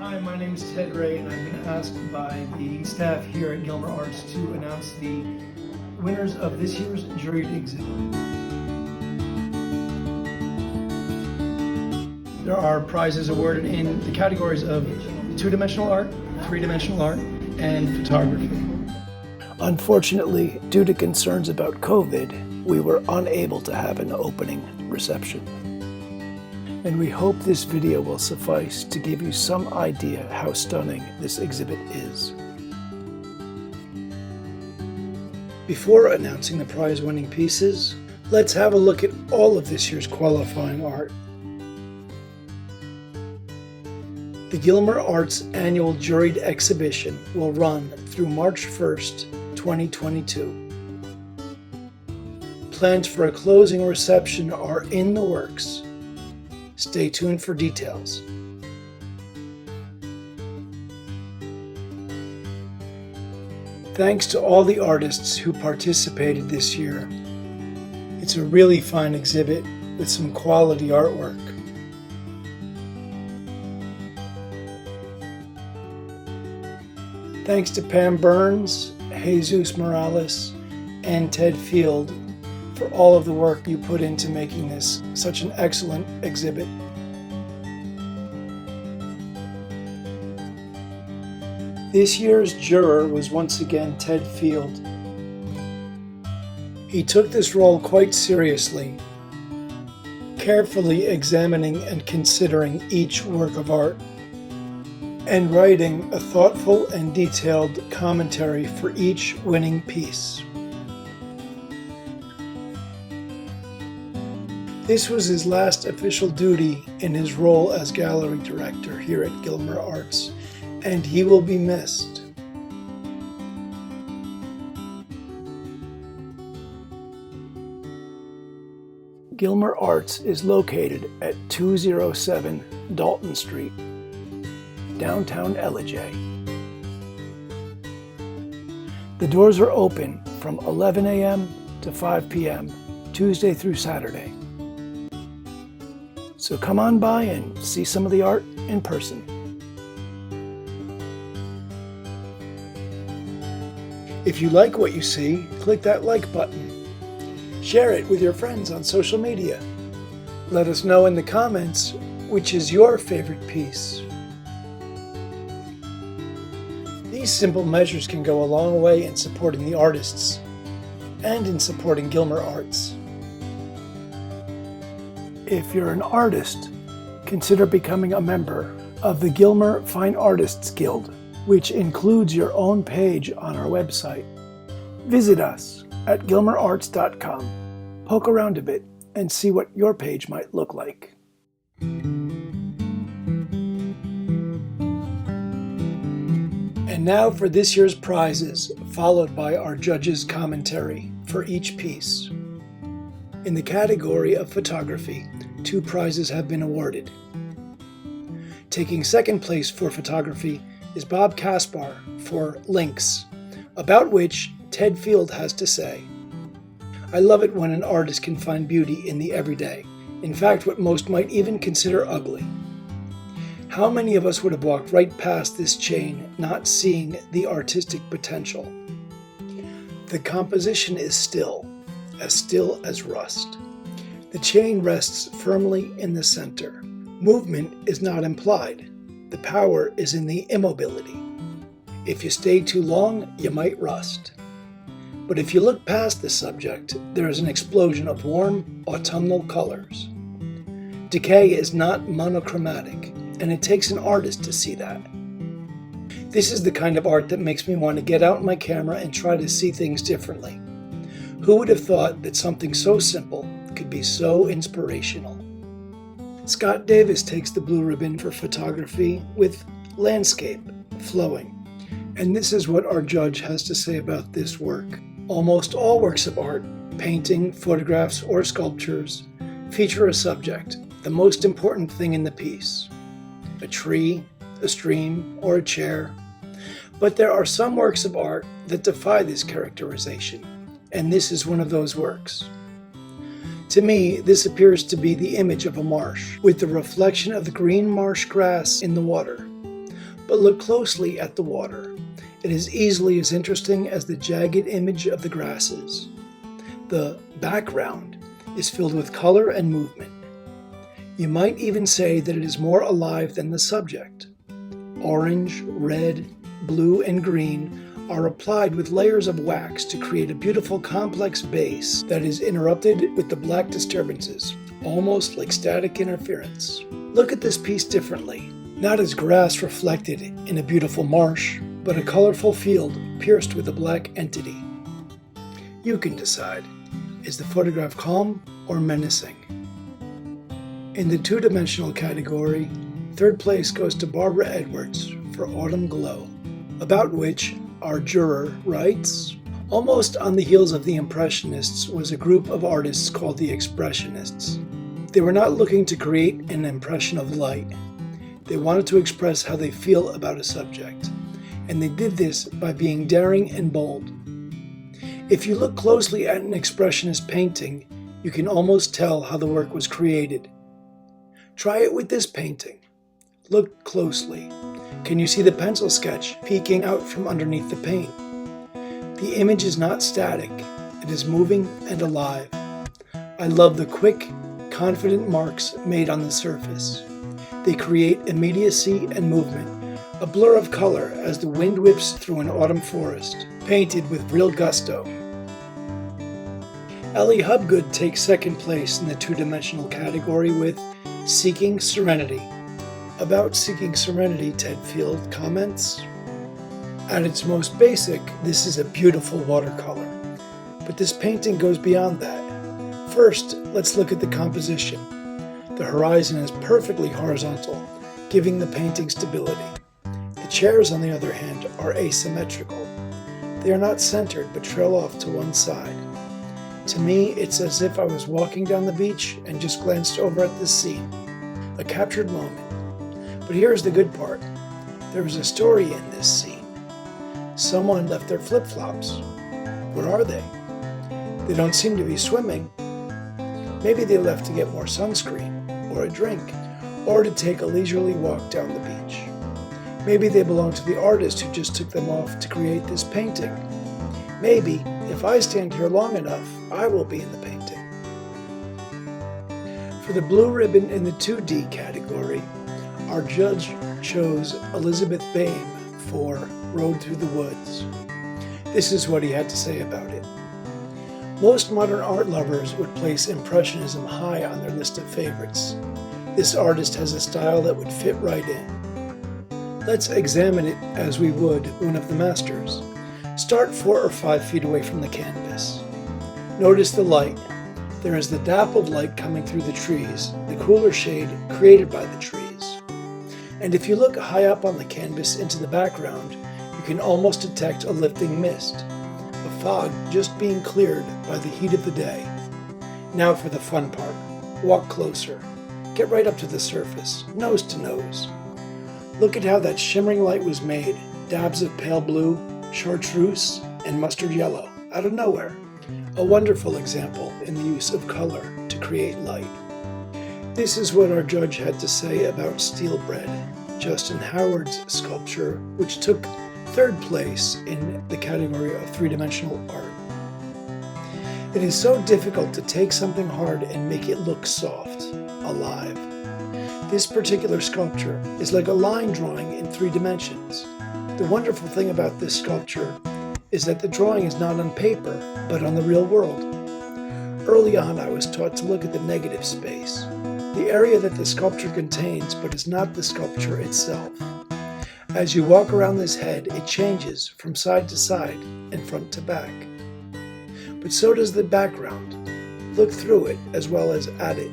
Hi, my name is Ted Wray, and I've been asked by the staff here at Gilmer Arts to announce the winners of this year's Juried Exhibit. There are prizes awarded in the categories of two-dimensional art, three-dimensional art, and photography. Unfortunately, due to concerns about COVID, we were unable to have an opening reception. And we hope this video will suffice to give you some idea how stunning this exhibit is. Before announcing the prize-winning pieces, let's have a look at all of this year's qualifying art. The Gilmer Arts annual Juried Exhibition will run through March 1st, 2022. Plans for a closing reception are in the works. Stay tuned for details. Thanks to all the artists who participated this year. It's a really fine exhibit with some quality artwork. Thanks to Pam Burns, Jesus Morales, and Ted Field for all of the work you put into making this such an excellent exhibit. This year's juror was once again Ted Field. He took this role quite seriously, carefully examining and considering each work of art, and writing a thoughtful and detailed commentary for each winning piece. This was his last official duty in his role as gallery director here at Gilmer Arts, and he will be missed. Gilmer Arts is located at 207 Dalton Street, downtown Ellijay. The doors are open from 11 a.m. to 5 p.m. Tuesday through Saturday. So come on by and see some of the art in person. If you like what you see, click that like button. Share it with your friends on social media. Let us know in the comments which is your favorite piece. These simple measures can go a long way in supporting the artists and in supporting Gilmer Arts. If you're an artist, consider becoming a member of the Gilmer Fine Artists Guild, which includes your own page on our website. Visit us at gilmerarts.com. Poke around a bit and see what your page might look like. And now for this year's prizes, followed by our judges' commentary for each piece. In the category of photography, 2 prizes have been awarded. Taking second place for photography is Bob Caspar for Lynx, about which Ted Field has to say, "I love it when an artist can find beauty in the everyday, in fact what most might even consider ugly. How many of us would have walked right past this chain, not seeing the artistic potential? The composition is still as rust. The chain rests firmly in the center. Movement is not implied. The power is in the immobility. If you stay too long, you might rust. But if you look past the subject, there is an explosion of warm, autumnal colors. Decay is not monochromatic, and it takes an artist to see that. This is the kind of art that makes me want to get out my camera and try to see things differently. Who would have thought that something so simple could be so inspirational?" Scott Davis takes the blue ribbon for photography with Landscape, Flowing. And this is what our judge has to say about this work. Almost all works of art, painting, photographs, or sculptures, feature a subject, the most important thing in the piece. A tree, a stream, or a chair. But there are some works of art that defy this characterization, and this is one of those works. To me, this appears to be the image of a marsh, with the reflection of the green marsh grass in the water. but look closely at the water. It is easily as interesting as the jagged image of the grasses. The background is filled with color and movement. You might even say that it is more alive than the subject. Orange, red, blue, and green are applied with layers of wax to create a beautiful complex base that is interrupted with the black disturbances, almost like static interference. Look at this piece differently, not as grass reflected in a beautiful marsh, but a colorful field pierced with a black entity. You can decide, is the photograph calm or menacing? In the two-dimensional category, third place goes to Barbara Edwards for Autumn Glow, about which our juror writes, almost on the heels of the Impressionists was a group of artists called the Expressionists. They were not looking to create an impression of light. They wanted to express how they feel about a subject, and they did this by being daring and bold. If you look closely at an Expressionist painting, you can almost tell how the work was created. Try it with this painting. Look closely. Can you see the pencil sketch peeking out from underneath the paint? The image is not static. It is moving and alive. I love the quick, confident marks made on the surface. They create immediacy and movement, a blur of color as the wind whips through an autumn forest, painted with real gusto. Elly Hobgood takes second place in the two-dimensional category with Seeking Serenity. About Seeking Serenity, Ted Field comments, at its most basic, this is a beautiful watercolor, but this painting goes beyond that. First, let's look at the composition. The horizon is perfectly horizontal, giving the painting stability. The chairs, on the other hand, are asymmetrical. They are not centered, but trail off to one side. To me, it's as if I was walking down the beach and just glanced over at this scene, a captured moment. But here's the good part. There is a story in this scene. Someone left their flip-flops. Where are they? They don't seem to be swimming. Maybe they left to get more sunscreen, or a drink, or to take a leisurely walk down the beach. Maybe they belong to the artist who just took them off to create this painting. Maybe, if I stand here long enough, I will be in the painting. For the blue ribbon in the 2D category, our judge chose Elizabeth Bame for Road Through the Woods. This is what he had to say about it. Most modern art lovers would place Impressionism high on their list of favorites. This artist has a style that would fit right in. Let's examine it as we would one of the masters. Start 4 or 5 feet away from the canvas. Notice the light. There is the dappled light coming through the trees, the cooler shade created by the trees. And if you look high up on the canvas into the background, you can almost detect a lifting mist, a fog just being cleared by the heat of the day. Now for the fun part. Walk closer. Get right up to the surface, nose to nose. Look at how that shimmering light was made, dabs of pale blue, chartreuse, and mustard yellow, out of nowhere. A wonderful example in the use of color to create light. This is what our judge had to say about Steel Bread, Justin Howard's sculpture, which took third place in the category of three-dimensional art. It is so difficult to take something hard and make it look soft, alive. This particular sculpture is like a line drawing in 3 dimensions. The wonderful thing about this sculpture is that the drawing is not on paper, but on the real world. Early on, I was taught to look at the negative space, the area that the sculpture contains, but is not the sculpture itself. As you walk around this head, it changes from side to side and front to back. But so does the background. Look through it as well as at it.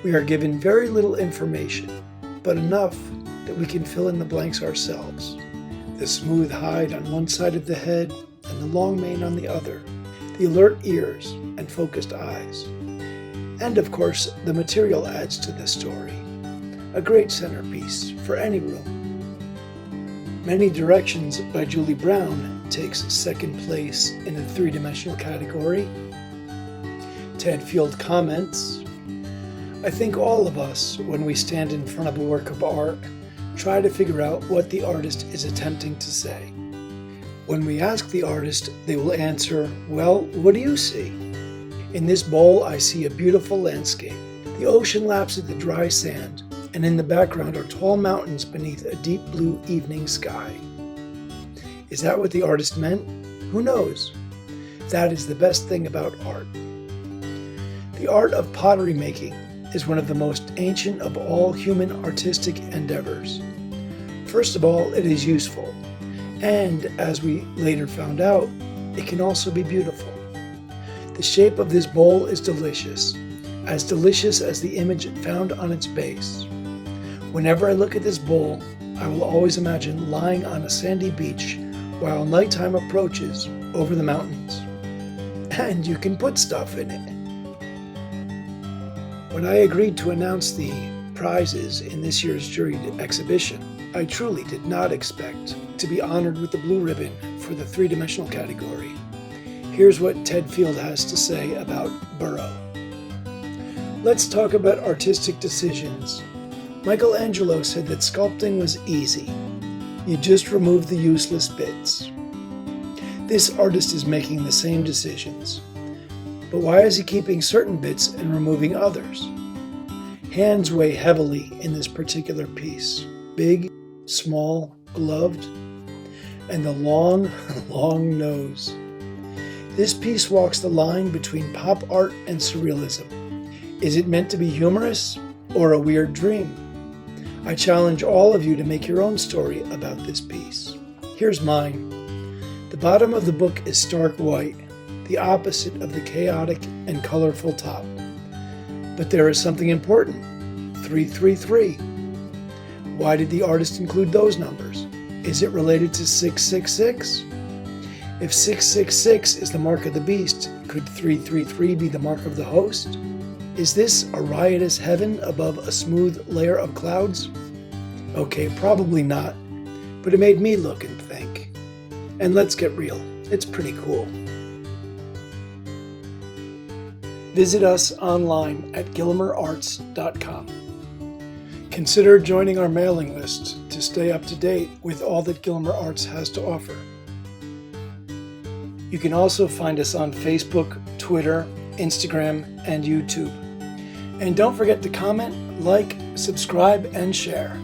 We are given very little information, but enough that we can fill in the blanks ourselves. The smooth hide on one side of the head and the long mane on the other, the alert ears and focused eyes. And of course, the material adds to the story. A great centerpiece for any room. Many Directions by Julie Brown takes second place in the three-dimensional category. Ted Field comments, I think all of us, when we stand in front of a work of art, try to figure out what the artist is attempting to say. When we ask the artist, they will answer, "Well, what do you see?" In this bowl, I see a beautiful landscape. The ocean laps at the dry sand, and in the background are tall mountains beneath a deep blue evening sky. Is that what the artist meant? Who knows? That is the best thing about art. The art of pottery making is one of the most ancient of all human artistic endeavors. First of all, it is useful, and as we later found out, it can also be beautiful. The shape of this bowl is delicious as the image found on its base. Whenever I look at this bowl, I will always imagine lying on a sandy beach while nighttime approaches over the mountains. And you can put stuff in it. When I agreed to announce the prizes in this year's Juried Exhibition, I truly did not expect to be honored with the blue ribbon for the three-dimensional category. Here's what Ted Field has to say about Burrow. Let's talk about artistic decisions. Michelangelo said that sculpting was easy. You just remove the useless bits. This artist is making the same decisions. But why is he keeping certain bits and removing others? Hands weigh heavily in this particular piece. Big, small, gloved, and the long, long nose. This piece walks the line between pop art and surrealism. Is it meant to be humorous or a weird dream? I challenge all of you to make your own story about this piece. Here's mine. The bottom of the book is stark white, the opposite of the chaotic and colorful top. But there is something important. 333. Why did the artist include those numbers? Is it related to 666? If 666 is the mark of the beast, could 333 be the mark of the host? Is this a riotous heaven above a smooth layer of clouds? Okay, probably not, but it made me look and think. And let's get real, it's pretty cool. Visit us online at gilmerarts.com. Consider joining our mailing list to stay up to date with all that Gilmer Arts has to offer. You can also find us on Facebook, Twitter, Instagram, and YouTube. And don't forget to comment, like, subscribe, and share.